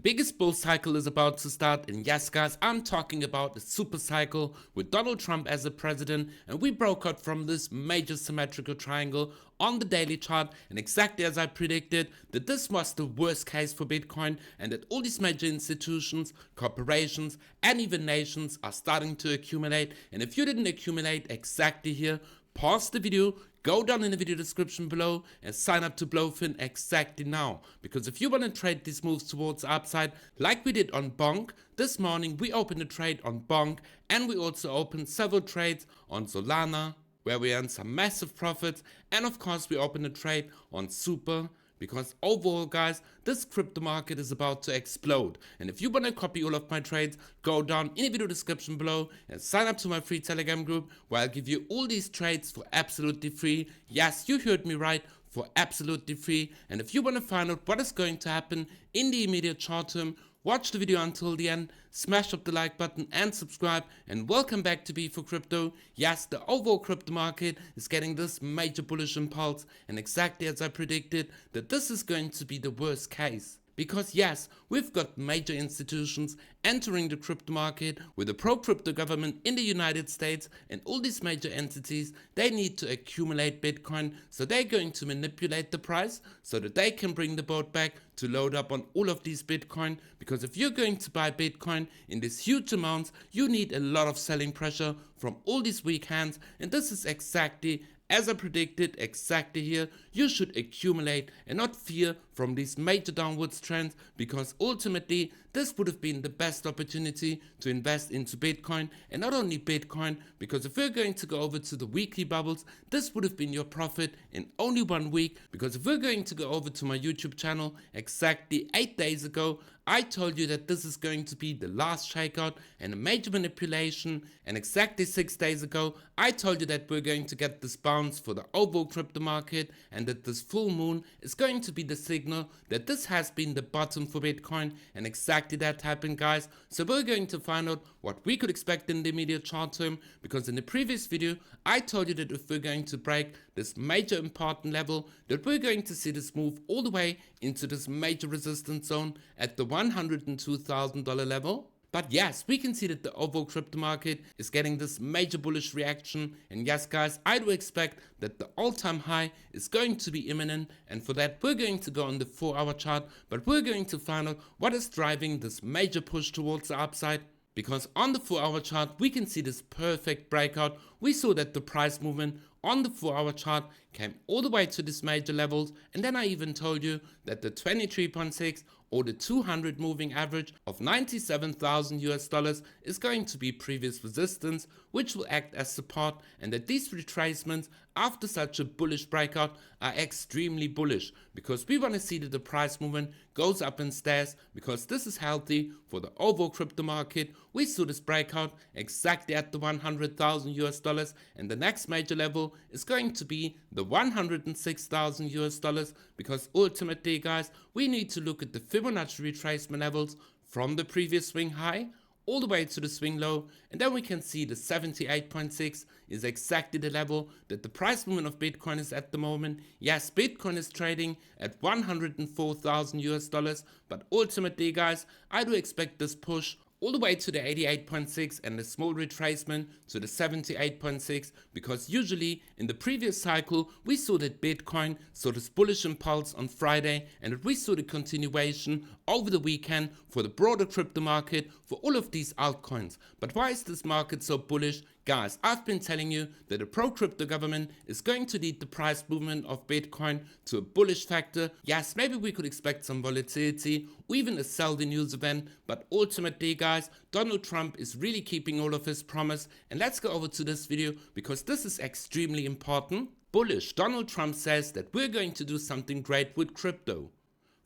biggest bull cycle is about to start, and yes guys, I'm talking about the super cycle with Donald Trump as the president, and we broke out from this major symmetrical triangle on the daily chart, and exactly as I predicted, that this was the worst case for Bitcoin, and that all these major institutions, corporations, and even nations are starting to accumulate. And if you didn't accumulate exactly here, pause the video, go down in the video description below and sign up to BloFin exactly now. Because if you want to trade these moves towards the upside, like we did on Bonk, this morning we opened a trade on Bonk, and we also opened several trades on Solana, where we earned some massive profits, and of course we opened a trade on Super. Because overall guys, this crypto market is about to explode. And if you want to copy all of my trades, go down in the video description below and sign up to my free Telegram group, where I'll give you all these trades for absolutely free. Yes, you heard me right, for absolutely free. And if you want to find out what is going to happen in the immediate short term, watch the video until the end, smash up the like button and subscribe, and welcome back to B4Crypto. Yes, the overall crypto market is getting this major bullish impulse, and exactly as I predicted, that this is going to be the worst case. Because yes, we've got major institutions entering the crypto market with a pro-crypto government in the United States, and all these major entities, they need to accumulate Bitcoin, so they're going to manipulate the price so that they can bring the boat back to load up on all of these Bitcoin. Because if you're going to buy Bitcoin in these huge amounts, you need a lot of selling pressure from all these weak hands, and this is exactly as I predicted, exactly here. You should accumulate and not fear from these major downwards trends, because ultimately this would have been the best opportunity to invest into Bitcoin. And not only Bitcoin, because if we're going to go over to the weekly bubbles, this would have been your profit in only 1 week. Because if we're going to go over to my YouTube channel, exactly 8 days ago, I told you that this is going to be the last shakeout and a major manipulation, and exactly 6 days ago I told you that we're going to get this bounce for the overall crypto market, and that this full moon is going to be the signal that this has been the bottom for Bitcoin, and exactly that happened guys. So we're going to find out what we could expect in the immediate short term, because in the previous video I told you that if we're going to break this major important level, that we're going to see this move all the way into this major resistance zone at the $102,000 level. But yes, we can see that the overall crypto market is getting this major bullish reaction, and yes guys, I do expect that the all-time high is going to be imminent, and for that we're going to go on the 4-hour chart, but we're going to find out what is driving this major push towards the upside. Because on the 4-hour chart we can see this perfect breakout. We saw that the price movement on the 4-hour chart came all the way to these major levels, and then I even told you that the 23.6 or the 200 moving average of $97,000 is going to be previous resistance, which will act as support, and that these retracements after such a bullish breakout are extremely bullish, because we want to see that the price movement goes up and stays, because this is healthy for the overall crypto market. We saw this breakout exactly at the $100,000, and the next major level is going to be the $106,000, because ultimately guys, we need to look at the Fibonacci retracement levels from the previous swing high all the way to the swing low, and then we can see the 78.6 is exactly the level that the price movement of Bitcoin is at the moment. Yes, Bitcoin is trading at $104,000, but ultimately guys, I do expect this push all the way to the 88.6 and a small retracement to the 78.6, because usually in the previous cycle we saw that Bitcoin saw this bullish impulse on Friday, and that we saw the continuation over the weekend for the broader crypto market for all of these altcoins. But why is this market so bullish? Guys, I've been telling you that a pro-crypto government is going to lead the price movement of Bitcoin to a bullish factor. Yes, maybe we could expect some volatility or even a sell the news event, but ultimately guys, Donald Trump is really keeping all of his promise. And let's go over to this video, because this is extremely important. Bullish. Donald Trump says that we're going to do something great with crypto.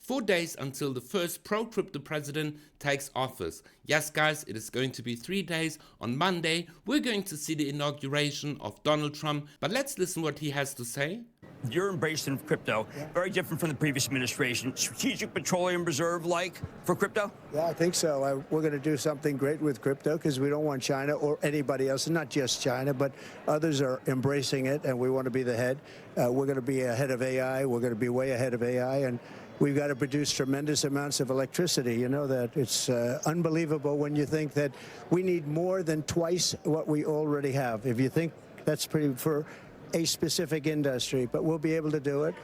4 days until the first pro-crypto president takes office. Yes guys, it is going to be 3 days. On Monday, we're going to see the inauguration of Donald Trump, but let's listen what he has to say. You're embracing crypto, very different from the previous administration. Strategic Petroleum Reserve like for crypto? Yeah, I think so. We're going to do something great with crypto, because we don't want China or anybody else, and not just China, but others are embracing it, and we want to be the head. We're going to be ahead of AI. We're going to be way ahead of AI, and we've got to produce tremendous amounts of electricity. You know that. It's unbelievable when you think that we need more than twice what we already have. If you think that's pretty for a specific industry, but we'll be able to do it.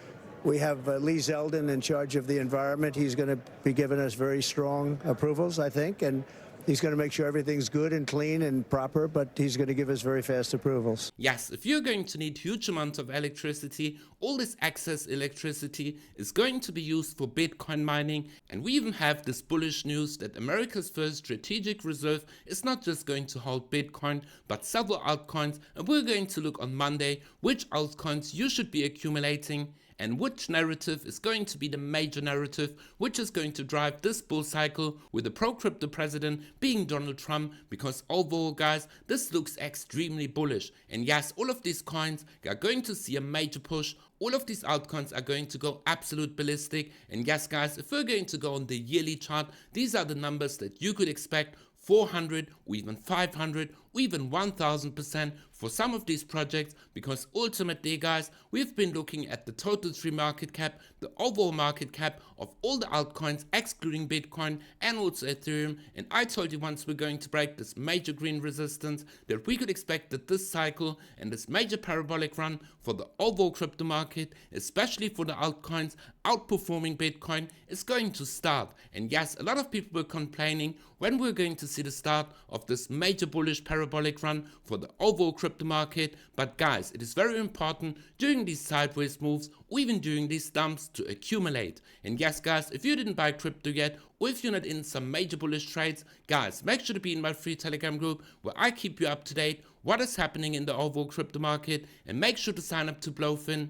We have Lee Zeldin in charge of the environment. He's going to be giving us very strong approvals, I think, and he's going to make sure everything's good and clean and proper, but he's going to give us very fast approvals. Yes, if you're going to need huge amounts of electricity, all this excess electricity is going to be used for Bitcoin mining, and we even have this bullish news that America's first strategic reserve is not just going to hold Bitcoin, but several altcoins, and we're going to look on Monday which altcoins you should be accumulating and which narrative is going to be the major narrative which is going to drive this bull cycle with the pro-crypto president being Donald Trump, because overall guys, this looks extremely bullish. And yes, all of these coins are going to see a major push. All of these altcoins are going to go absolute ballistic. And yes guys, if we're going to go on the yearly chart, these are the numbers that you could expect: 400 or even 500 or even 1000% for some of these projects, because ultimately guys, we've been looking at the total free market cap, the overall market cap of all the altcoins excluding Bitcoin and also Ethereum, and I told you once we're going to break this major green resistance that we could expect that this cycle and this major parabolic run for the overall crypto market, especially for the altcoins outperforming Bitcoin, is going to start. And yes, a lot of people were complaining when we're going to see the start of this major bullish parabolic run for the overall crypto market. But guys, it is very important during these sideways moves or even during these dumps to accumulate. And yes guys, if you didn't buy crypto yet, or if you're not in some major bullish trades, guys, make sure to be in my free Telegram group where I keep you up to date what is happening in the overall crypto market, and make sure to sign up to BloFin.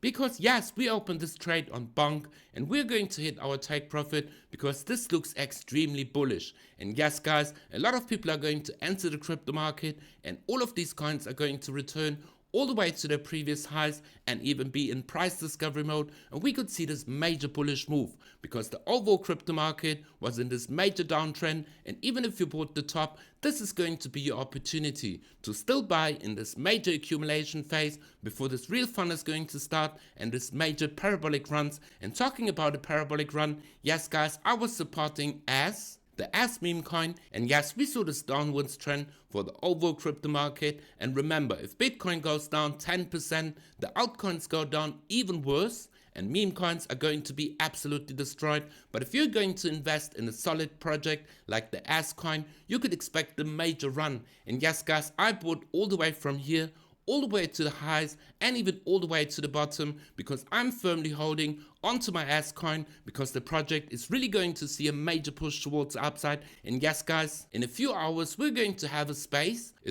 Because yes, we opened this trade on Bonk and we're going to hit our take profit because this looks extremely bullish. And yes guys, a lot of people are going to enter the crypto market and all of these coins are going to return all the way to their previous highs and even be in price discovery mode, and we could see this major bullish move because the overall crypto market was in this major downtrend. And even if you bought the top, this is going to be your opportunity to still buy in this major accumulation phase before this real fun is going to start and this major parabolic runs. And talking about a parabolic run, yes guys, I was supporting the meme coin, and yes, we saw this downwards trend for the overall crypto market. And remember, if Bitcoin goes down 10%, the altcoins go down even worse and meme coins are going to be absolutely destroyed. But if you're going to invest in a solid project like the coin, you could expect a major run. And yes guys, I bought all the way from here all the way to the highs and even all the way to the bottom, because I'm firmly holding onto my coin because the project is really going to see a major push towards the upside. And yes guys, in a few hours we're going to have a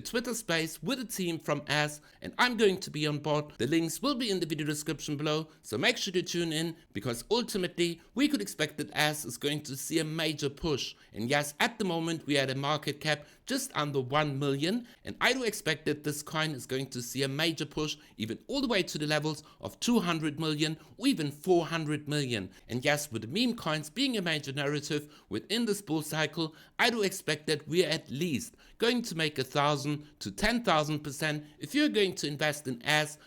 Twitter space with a team from and I'm going to be on board. The links will be in the video description below, so make sure to tune in, because ultimately we could expect that is going to see a major push. And yes, at the moment we are at a market cap just under 1 million, and I do expect that this coin is going to see a major push even all the way to the levels of 200 million or even 400 million. And yes, with the meme coins being a major narrative within this bull cycle, I do expect that we are at least going to make 1,000 to 10,000% if you're going to invest in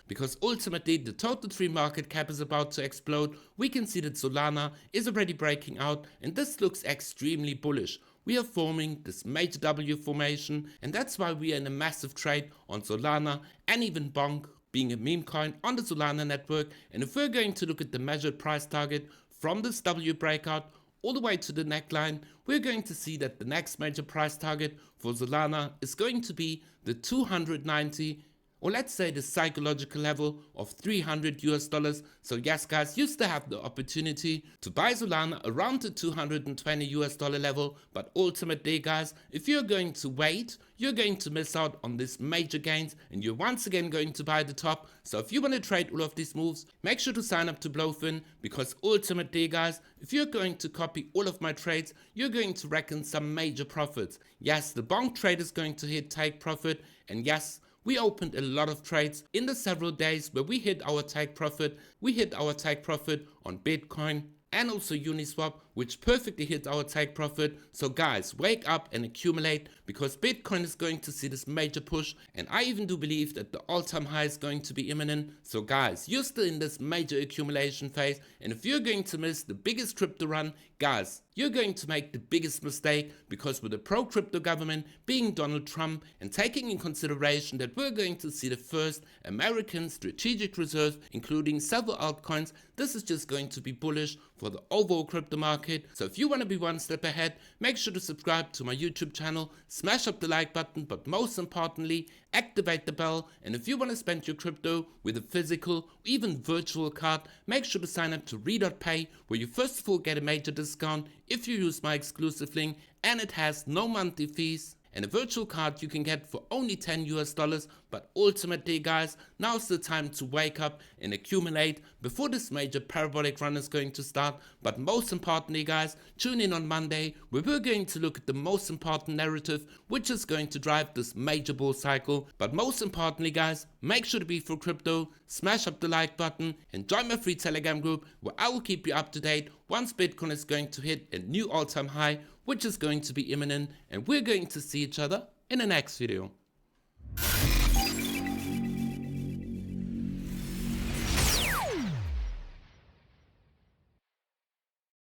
because ultimately the total free market cap is about to explode. We can see that Solana is already breaking out and this looks extremely bullish. We are forming this major W formation, and that's why we are in a massive trade on Solana and even Bonk being a meme coin on the Solana network. And if we're going to look at the measured price target from this W breakout all the way to the neckline, we're going to see that the next major price target for Solana is going to be the 290, or let's say the psychological level of $300. So yes guys, you still have the opportunity to buy Solana around the $220 level, but ultimately guys, if you're going to wait, you're going to miss out on this major gains and you're once again going to buy the top. So if you want to trade all of these moves, make sure to sign up to BloFin, because ultimately guys, if you're going to copy all of my trades, you're going to reckon some major profits. Yes, the Bonk trade is going to hit take profit, and yes, we opened a lot of trades in the several days where we hit our take profit. We hit our take profit on Bitcoin and also Uniswap which perfectly hit our take profit. So guys, wake up and accumulate, because Bitcoin is going to see this major push, and I even do believe that the all-time high is going to be imminent. So guys, you're still in this major accumulation phase, and if you're going to miss the biggest crypto run, guys, you're going to make the biggest mistake, because with the pro-crypto government being Donald Trump, and taking in consideration that we're going to see the first American strategic reserve, including several altcoins, this is just going to be bullish for the overall crypto market. So if you want to be one step ahead, make sure to subscribe to my YouTube channel, smash up the like button, but most importantly, activate the bell. And if you want to spend your crypto with a physical or even virtual card, make sure to sign up to REDOTPAY, where you first of all get a major discount if you use my exclusive link, and it has no monthly fees. And a virtual card you can get for only $10 US. But ultimately guys, now's the time to wake up and accumulate before this major parabolic run is going to start. But most importantly guys, tune in on Monday, where we're going to look at the most important narrative which is going to drive this major bull cycle. But most importantly guys, make sure to be for crypto, smash up the like button, and join my free Telegram group, where I will keep you up to date once Bitcoin is going to hit a new all-time high, which is going to be imminent, and we're going to see each other in the next video.